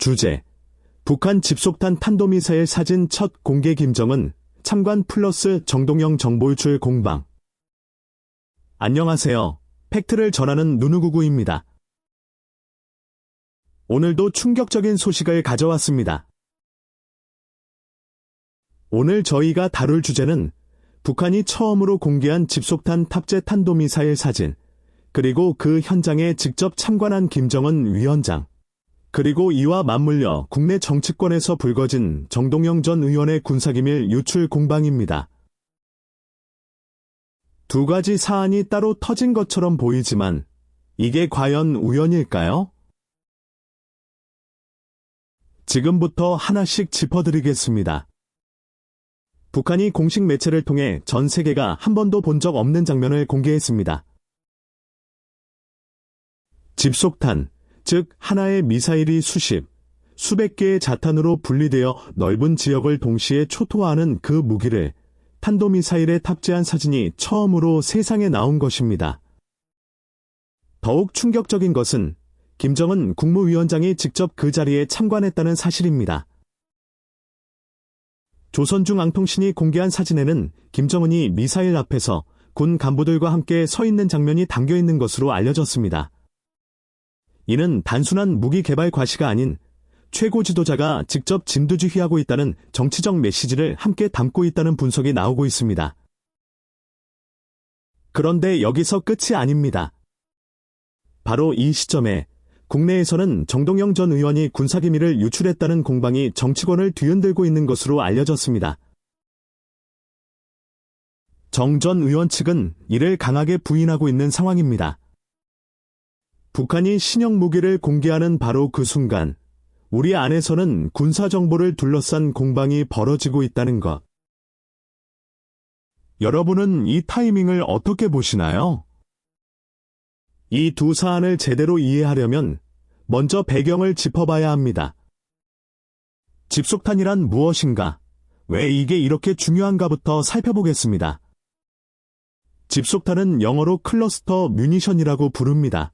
주제: 북한 집속탄 탄도미사일 사진 첫 공개. 김정은 참관 플러스 정동영 정보 유출 공방. 안녕하세요. 팩트를 전하는 누누구구입니다. 오늘도 충격적인 소식을 가져왔습니다. 오늘 저희가 다룰 주제는 북한이 처음으로 공개한 집속탄 탑재 탄도미사일 사진, 그리고 그 현장에 직접 참관한 김정은 위원장, 그리고 이와 맞물려 국내 정치권에서 불거진 정동영 전 의원의 군사기밀 유출 공방입니다. 두 가지 사안이 따로 터진 것처럼 보이지만 이게 과연 우연일까요? 지금부터 하나씩 짚어드리겠습니다. 북한이 공식 매체를 통해 전 세계가 한 번도 본 적 없는 장면을 공개했습니다. 집속탄, 즉 하나의 미사일이 수백 개의 자탄으로 분리되어 넓은 지역을 동시에 초토화하는 그 무기를 탄도미사일에 탑재한 사진이 처음으로 세상에 나온 것입니다. 더욱 충격적인 것은 김정은 국무위원장이 직접 그 자리에 참관했다는 사실입니다. 조선중앙통신이 공개한 사진에는 김정은이 미사일 앞에서 군 간부들과 함께 서 있는 장면이 담겨 있는 것으로 알려졌습니다. 이는 단순한 무기 개발 과시가 아닌 최고 지도자가 직접 진두지휘하고 있다는 정치적 메시지를 함께 담고 있다는 분석이 나오고 있습니다. 그런데 여기서 끝이 아닙니다. 바로 이 시점에 국내에서는 정동영 전 의원이 군사기밀을 유출했다는 공방이 정치권을 뒤흔들고 있는 것으로 알려졌습니다. 정 전 의원 측은 이를 강하게 부인하고 있는 상황입니다. 북한이 신형 무기를 공개하는 바로 그 순간, 우리 안에서는 군사정보를 둘러싼 공방이 벌어지고 있다는 것. 여러분은 이 타이밍을 어떻게 보시나요? 이 두 사안을 제대로 이해하려면 먼저 배경을 짚어봐야 합니다. 집속탄이란 무엇인가? 왜 이게 이렇게 중요한가부터 살펴보겠습니다. 집속탄은 영어로 클러스터 뮤니션이라고 부릅니다.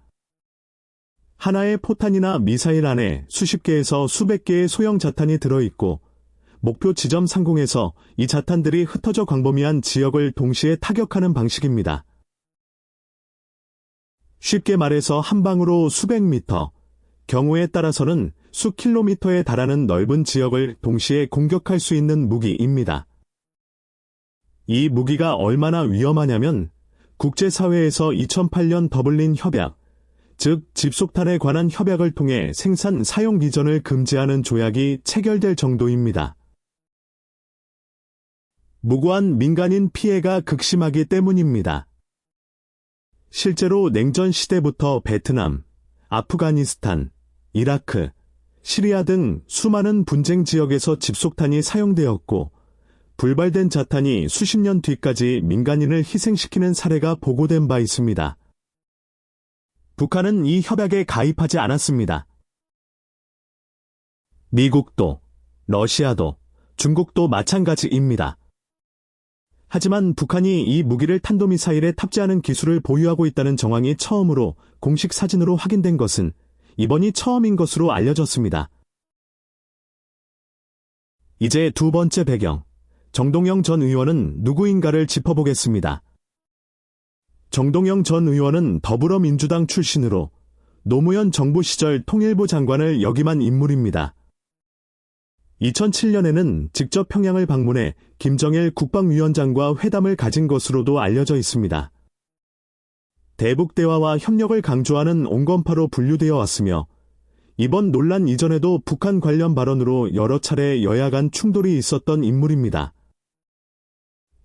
하나의 포탄이나 미사일 안에 수십 개에서 수백 개의 소형 자탄이 들어있고 목표 지점 상공에서 이 자탄들이 흩어져 광범위한 지역을 동시에 타격하는 방식입니다. 쉽게 말해서 한 방으로 수백 미터, 경우에 따라서는 수 킬로미터에 달하는 넓은 지역을 동시에 공격할 수 있는 무기입니다. 이 무기가 얼마나 위험하냐면 국제사회에서 2008년 더블린 협약, 즉 집속탄에 관한 협약을 통해 생산 사용 비전을 금지하는 조약이 체결될 정도입니다. 무고한 민간인 피해가 극심하기 때문입니다. 실제로 냉전 시대부터 베트남, 아프가니스탄, 이라크, 시리아 등 수많은 분쟁 지역에서 집속탄이 사용되었고 불발된 자탄이 수십 년 뒤까지 민간인을 희생시키는 사례가 보고된 바 있습니다. 북한은 이 협약에 가입하지 않았습니다. 미국도, 러시아도, 중국도 마찬가지입니다. 하지만 북한이 이 무기를 탄도미사일에 탑재하는 기술을 보유하고 있다는 정황이 처음으로 공식 사진으로 확인된 것은 이번이 처음인 것으로 알려졌습니다. 이제 두 번째 배경, 정동영 전 의원은 누구인가를 짚어보겠습니다. 정동영 전 의원은 더불어민주당 출신으로 노무현 정부 시절 통일부 장관을 역임한 인물입니다. 2007년에는 직접 평양을 방문해 김정일 국방위원장과 회담을 가진 것으로도 알려져 있습니다. 대북대화와 협력을 강조하는 온건파로 분류되어 왔으며 이번 논란 이전에도 북한 관련 발언으로 여러 차례 여야 간 충돌이 있었던 인물입니다.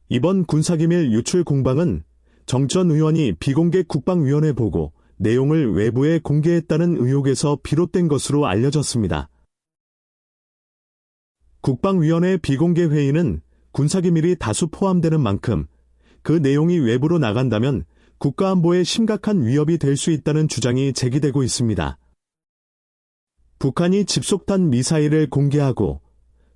이번 군사기밀 유출 공방은 정 전 의원이 비공개 국방위원회 보고 내용을 외부에 공개했다는 의혹에서 비롯된 것으로 알려졌습니다. 국방위원회 비공개 회의는 군사기밀이 다수 포함되는 만큼 그 내용이 외부로 나간다면 국가안보에 심각한 위협이 될 수 있다는 주장이 제기되고 있습니다. 북한이 집속탄 미사일을 공개하고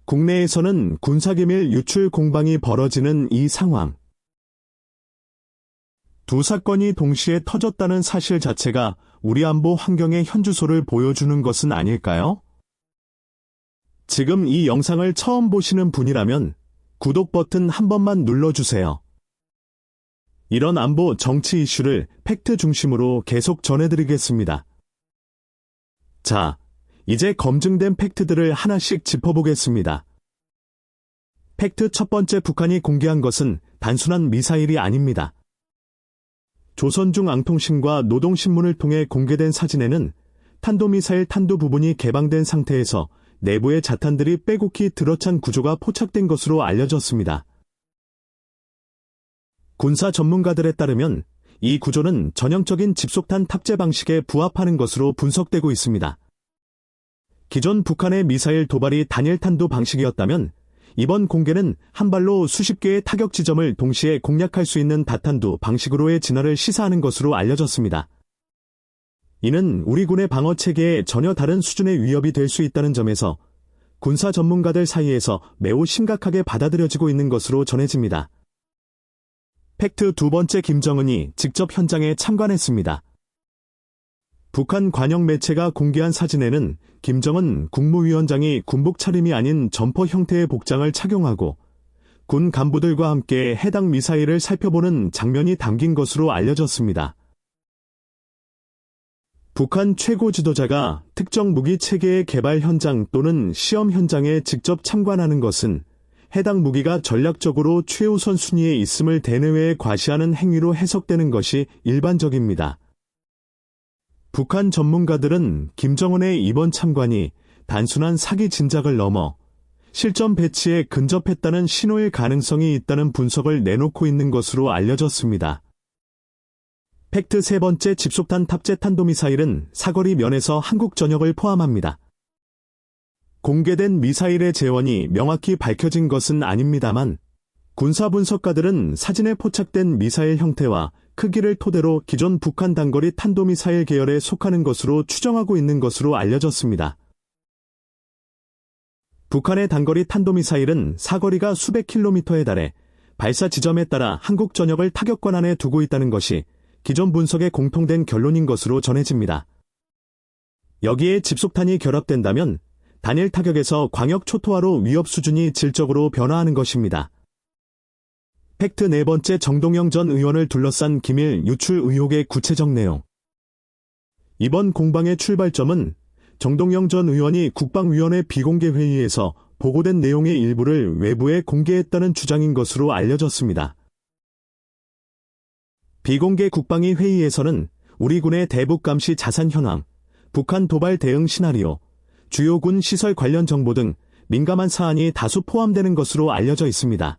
국내에서는 군사기밀 유출 공방이 벌어지는 이 상황. 두 사건이 동시에 터졌다는 사실 자체가 우리 안보 환경의 현주소를 보여주는 것은 아닐까요? 지금 이 영상을 처음 보시는 분이라면 구독 버튼 한 번만 눌러주세요. 이런 안보 정치 이슈를 팩트 중심으로 계속 전해드리겠습니다. 자, 이제 검증된 팩트들을 하나씩 짚어보겠습니다. 팩트 첫 번째, 북한이 공개한 것은 단순한 미사일이 아닙니다. 조선중앙통신과 노동신문을 통해 공개된 사진에는 탄도미사일 탄두 부분이 개방된 상태에서 내부의 자탄들이 빼곡히 들어찬 구조가 포착된 것으로 알려졌습니다. 군사 전문가들에 따르면 이 구조는 전형적인 집속탄 탑재 방식에 부합하는 것으로 분석되고 있습니다. 기존 북한의 미사일 도발이 단일 탄두 방식이었다면 이번 공개는 한 발로 수십 개의 타격 지점을 동시에 공략할 수 있는 다탄두 방식으로의 진화를 시사하는 것으로 알려졌습니다. 이는 우리 군의 방어 체계에 전혀 다른 수준의 위협이 될 수 있다는 점에서 군사 전문가들 사이에서 매우 심각하게 받아들여지고 있는 것으로 전해집니다. 팩트 두 번째, 김정은이 직접 현장에 참관했습니다. 북한 관영 매체가 공개한 사진에는 김정은 국무위원장이 군복 차림이 아닌 점퍼 형태의 복장을 착용하고 군 간부들과 함께 해당 미사일을 살펴보는 장면이 담긴 것으로 알려졌습니다. 북한 최고 지도자가 특정 무기 체계의 개발 현장 또는 시험 현장에 직접 참관하는 것은 해당 무기가 전략적으로 최우선 순위에 있음을 대내외에 과시하는 행위로 해석되는 것이 일반적입니다. 북한 전문가들은 김정은의 이번 참관이 단순한 사기 진작을 넘어 실전 배치에 근접했다는 신호일 가능성이 있다는 분석을 내놓고 있는 것으로 알려졌습니다. 팩트 세 번째, 집속탄 탑재 탄도미사일은 사거리 면에서 한국 전역을 포함합니다. 공개된 미사일의 재원이 명확히 밝혀진 것은 아닙니다만 군사 분석가들은 사진에 포착된 미사일 형태와 크기를 토대로 기존 북한 단거리 탄도미사일 계열에 속하는 것으로 추정하고 있는 것으로 알려졌습니다. 북한의 단거리 탄도미사일은 사거리가 수백 킬로미터에 달해 발사 지점에 따라 한국 전역을 타격권 안에 두고 있다는 것이 기존 분석의 공통된 결론인 것으로 전해집니다. 여기에 집속탄이 결합된다면 단일 타격에서 광역 초토화로 위협 수준이 질적으로 변화하는 것입니다. 팩트 네 번째, 정동영 전 의원을 둘러싼 기밀 유출 의혹의 구체적 내용. 이번 공방의 출발점은 정동영 전 의원이 국방위원회 비공개 회의에서 보고된 내용의 일부를 외부에 공개했다는 주장인 것으로 알려졌습니다. 비공개 국방위 회의에서는 우리 군의 대북 감시 자산 현황, 북한 도발 대응 시나리오, 주요 군 시설 관련 정보 등 민감한 사안이 다수 포함되는 것으로 알려져 있습니다.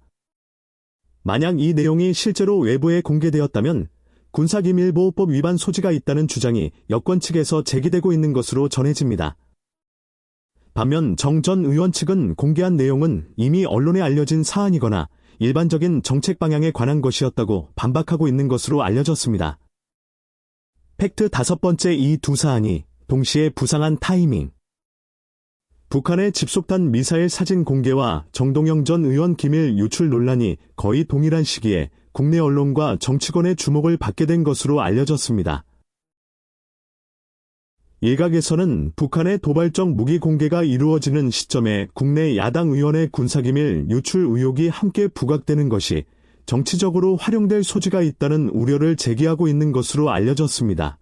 만약 이 내용이 실제로 외부에 공개되었다면 군사기밀보호법 위반 소지가 있다는 주장이 여권 측에서 제기되고 있는 것으로 전해집니다. 반면 정 전 의원 측은 공개한 내용은 이미 언론에 알려진 사안이거나 일반적인 정책 방향에 관한 것이었다고 반박하고 있는 것으로 알려졌습니다. 팩트 다섯 번째, 이 두 사안이 동시에 부상한 타이밍. 북한의 집속탄 미사일 사진 공개와 정동영 전 의원 기밀 유출 논란이 거의 동일한 시기에 국내 언론과 정치권의 주목을 받게 된 것으로 알려졌습니다. 일각에서는 북한의 도발적 무기 공개가 이루어지는 시점에 국내 야당 의원의 군사기밀 유출 의혹이 함께 부각되는 것이 정치적으로 활용될 소지가 있다는 우려를 제기하고 있는 것으로 알려졌습니다.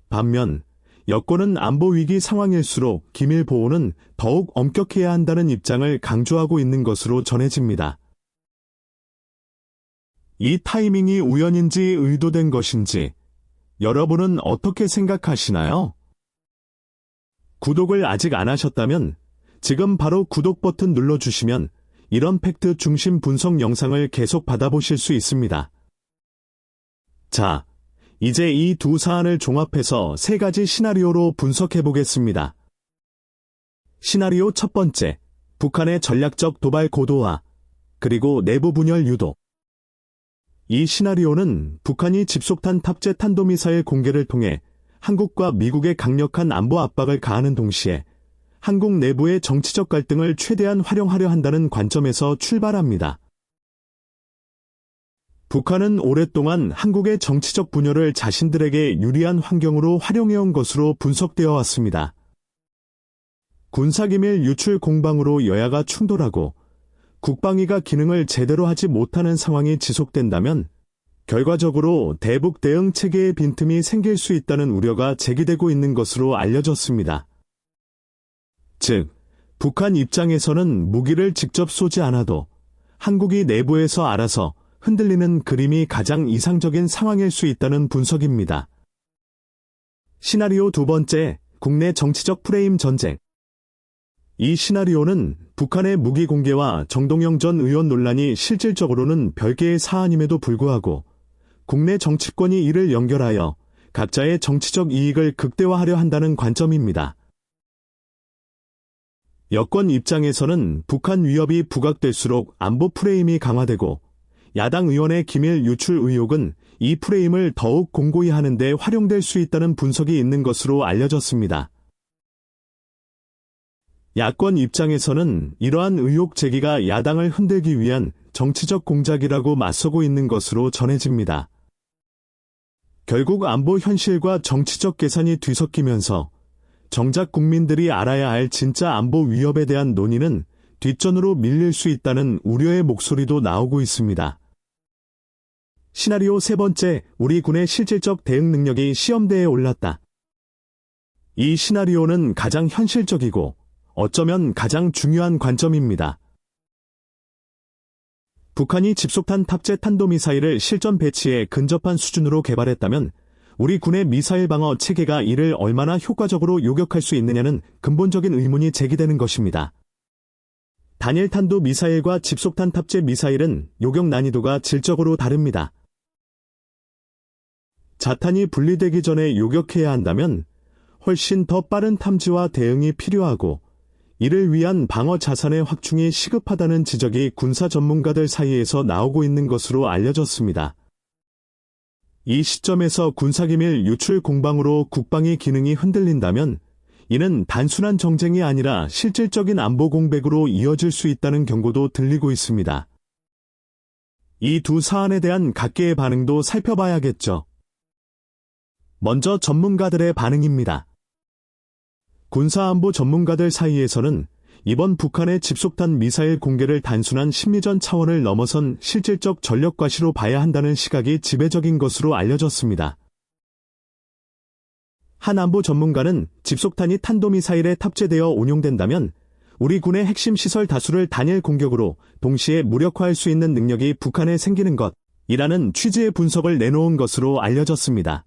반면 여권은 안보 위기 상황일수록 기밀 보호는 더욱 엄격해야 한다는 입장을 강조하고 있는 것으로 전해집니다. 이 타이밍이 우연인지 의도된 것인지 여러분은 어떻게 생각하시나요? 구독을 아직 안 하셨다면 지금 바로 구독 버튼 눌러주시면 이런 팩트 중심 분석 영상을 계속 받아보실 수 있습니다. 자, 이제 이 두 사안을 종합해서 세 가지 시나리오로 분석해 보겠습니다. 시나리오 첫 번째, 북한의 전략적 도발 고도화, 그리고 내부 분열 유도. 이 시나리오는 북한이 집속탄 탑재 탄도미사일 공개를 통해 한국과 미국의 강력한 안보 압박을 가하는 동시에 한국 내부의 정치적 갈등을 최대한 활용하려 한다는 관점에서 출발합니다. 북한은 오랫동안 한국의 정치적 분열을 자신들에게 유리한 환경으로 활용해온 것으로 분석되어 왔습니다. 군사기밀 유출 공방으로 여야가 충돌하고 국방위가 기능을 제대로 하지 못하는 상황이 지속된다면 결과적으로 대북 대응 체계의 빈틈이 생길 수 있다는 우려가 제기되고 있는 것으로 알려졌습니다. 즉, 북한 입장에서는 무기를 직접 쏘지 않아도 한국이 내부에서 알아서 흔들리는 그림이 가장 이상적인 상황일 수 있다는 분석입니다. 시나리오 두 번째, 국내 정치적 프레임 전쟁. 이 시나리오는 북한의 무기 공개와 정동영 전 의원 논란이 실질적으로는 별개의 사안임에도 불구하고 국내 정치권이 이를 연결하여 각자의 정치적 이익을 극대화하려 한다는 관점입니다. 여권 입장에서는 북한 위협이 부각될수록 안보 프레임이 강화되고 야당 의원의 기밀 유출 의혹은 이 프레임을 더욱 공고히 하는 데 활용될 수 있다는 분석이 있는 것으로 알려졌습니다. 야권 입장에서는 이러한 의혹 제기가 야당을 흔들기 위한 정치적 공작이라고 맞서고 있는 것으로 전해집니다. 결국 안보 현실과 정치적 계산이 뒤섞이면서 정작 국민들이 알아야 할 진짜 안보 위협에 대한 논의는 뒷전으로 밀릴 수 있다는 우려의 목소리도 나오고 있습니다. 시나리오 세 번째, 우리 군의 실질적 대응 능력이 시험대에 올랐다. 이 시나리오는 가장 현실적이고 어쩌면 가장 중요한 관점입니다. 북한이 집속탄 탑재 탄도미사일을 실전 배치에 근접한 수준으로 개발했다면 우리 군의 미사일 방어 체계가 이를 얼마나 효과적으로 요격할 수 있느냐는 근본적인 의문이 제기되는 것입니다. 단일 탄도 미사일과 집속탄 탑재 미사일은 요격 난이도가 질적으로 다릅니다. 자탄이 분리되기 전에 요격해야 한다면 훨씬 더 빠른 탐지와 대응이 필요하고 이를 위한 방어 자산의 확충이 시급하다는 지적이 군사 전문가들 사이에서 나오고 있는 것으로 알려졌습니다. 이 시점에서 군사기밀 유출 공방으로 국방위 기능이 흔들린다면 이는 단순한 정쟁이 아니라 실질적인 안보 공백으로 이어질 수 있다는 경고도 들리고 있습니다. 이 두 사안에 대한 각계의 반응도 살펴봐야겠죠. 먼저 전문가들의 반응입니다. 군사안보 전문가들 사이에서는 이번 북한의 집속탄 미사일 공개를 단순한 심리전 차원을 넘어선 실질적 전력 과시로 봐야 한다는 시각이 지배적인 것으로 알려졌습니다. 한 안보 전문가는 집속탄이 탄도미사일에 탑재되어 운용된다면 우리 군의 핵심 시설 다수를 단일 공격으로 동시에 무력화할 수 있는 능력이 북한에 생기는 것이라는 취지의 분석을 내놓은 것으로 알려졌습니다.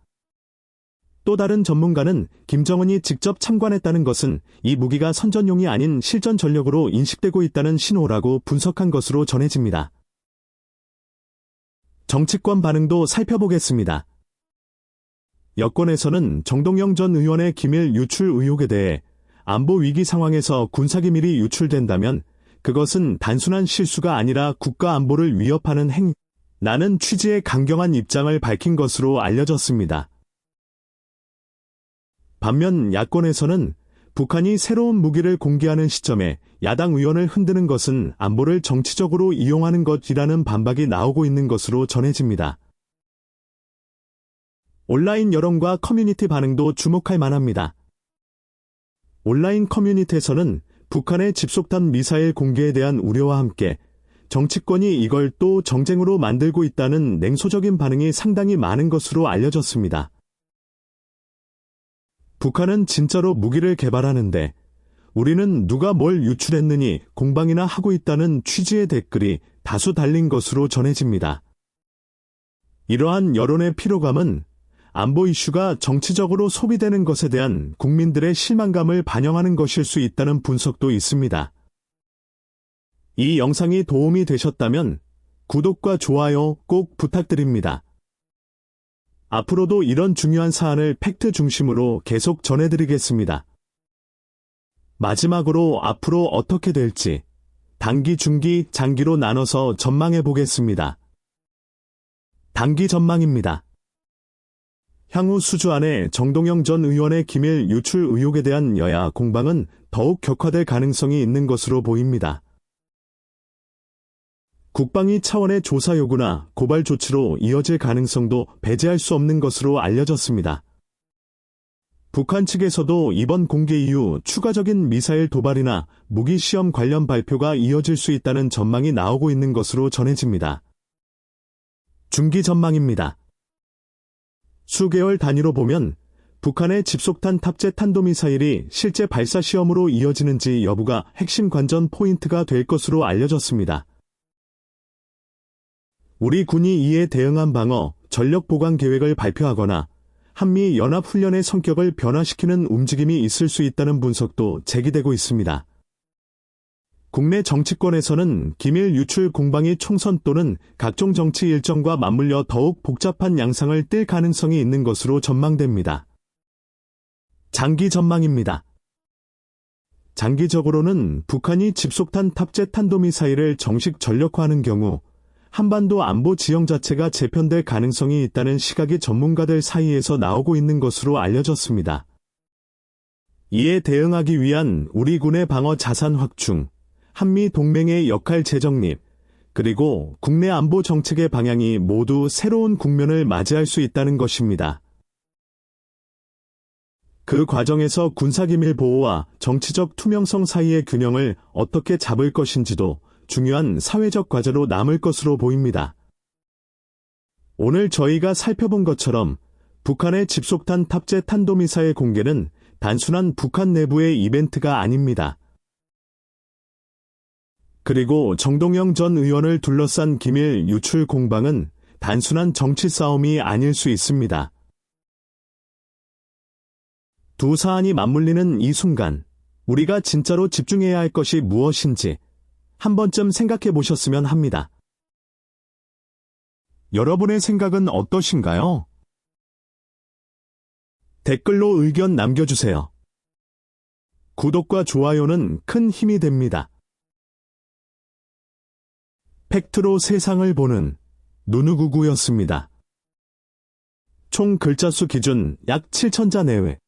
또 다른 전문가는 김정은이 직접 참관했다는 것은 이 무기가 선전용이 아닌 실전 전력으로 인식되고 있다는 신호라고 분석한 것으로 전해집니다. 정치권 반응도 살펴보겠습니다. 여권에서는 정동영 전 의원의 기밀 유출 의혹에 대해 안보 위기 상황에서 군사기밀이 유출된다면 그것은 단순한 실수가 아니라 국가 안보를 위협하는 행위라는 취지의 강경한 입장을 밝힌 것으로 알려졌습니다. 반면 야권에서는 북한이 새로운 무기를 공개하는 시점에 야당 의원을 흔드는 것은 안보를 정치적으로 이용하는 것이라는 반박이 나오고 있는 것으로 전해집니다. 온라인 여론과 커뮤니티 반응도 주목할 만합니다. 온라인 커뮤니티에서는 북한의 집속탄 미사일 공개에 대한 우려와 함께 정치권이 이걸 또 정쟁으로 만들고 있다는 냉소적인 반응이 상당히 많은 것으로 알려졌습니다. 북한은 진짜로 무기를 개발하는데 우리는 누가 뭘 유출했느니 공방이나 하고 있다는 취지의 댓글이 다수 달린 것으로 전해집니다. 이러한 여론의 피로감은 안보 이슈가 정치적으로 소비되는 것에 대한 국민들의 실망감을 반영하는 것일 수 있다는 분석도 있습니다. 이 영상이 도움이 되셨다면 구독과 좋아요 꼭 부탁드립니다. 앞으로도 이런 중요한 사안을 팩트 중심으로 계속 전해드리겠습니다. 마지막으로 앞으로 어떻게 될지 단기, 중기, 장기로 나눠서 전망해 보겠습니다. 단기 전망입니다. 향후 수주 안에 정동영 전 의원의 기밀 유출 의혹에 대한 여야 공방은 더욱 격화될 가능성이 있는 것으로 보입니다. 국방위 차원의 조사 요구나 고발 조치로 이어질 가능성도 배제할 수 없는 것으로 알려졌습니다. 북한 측에서도 이번 공개 이후 추가적인 미사일 도발이나 무기 시험 관련 발표가 이어질 수 있다는 전망이 나오고 있는 것으로 전해집니다. 중기 전망입니다. 수개월 단위로 보면 북한의 집속탄 탑재 탄도미사일이 실제 발사 시험으로 이어지는지 여부가 핵심 관전 포인트가 될 것으로 알려졌습니다. 우리 군이 이에 대응한 방어, 전력 보강 계획을 발표하거나 한미 연합훈련의 성격을 변화시키는 움직임이 있을 수 있다는 분석도 제기되고 있습니다. 국내 정치권에서는 기밀 유출 공방이 총선 또는 각종 정치 일정과 맞물려 더욱 복잡한 양상을 띨 가능성이 있는 것으로 전망됩니다. 장기 전망입니다. 장기적으로는 북한이 집속탄 탑재 탄도미사일을 정식 전력화하는 경우 한반도 안보 지형 자체가 재편될 가능성이 있다는 시각이 전문가들 사이에서 나오고 있는 것으로 알려졌습니다. 이에 대응하기 위한 우리 군의 방어 자산 확충, 한미 동맹의 역할 재정립, 그리고 국내 안보 정책의 방향이 모두 새로운 국면을 맞이할 수 있다는 것입니다. 그 과정에서 군사기밀 보호와 정치적 투명성 사이의 균형을 어떻게 잡을 것인지도 중요한 사회적 과제로 남을 것으로 보입니다. 오늘 저희가 살펴본 것처럼 북한의 집속탄 탑재 탄도미사일 공개는 단순한 북한 내부의 이벤트가 아닙니다. 그리고 정동영 전 의원을 둘러싼 기밀 유출 공방은 단순한 정치 싸움이 아닐 수 있습니다. 두 사안이 맞물리는 이 순간, 우리가 진짜로 집중해야 할 것이 무엇인지 한 번쯤 생각해 보셨으면 합니다. 여러분의 생각은 어떠신가요? 댓글로 의견 남겨주세요. 구독과 좋아요는 큰 힘이 됩니다. 팩트로 세상을 보는 누누구구였습니다. 총 글자 수 기준 약 7,000자 내외.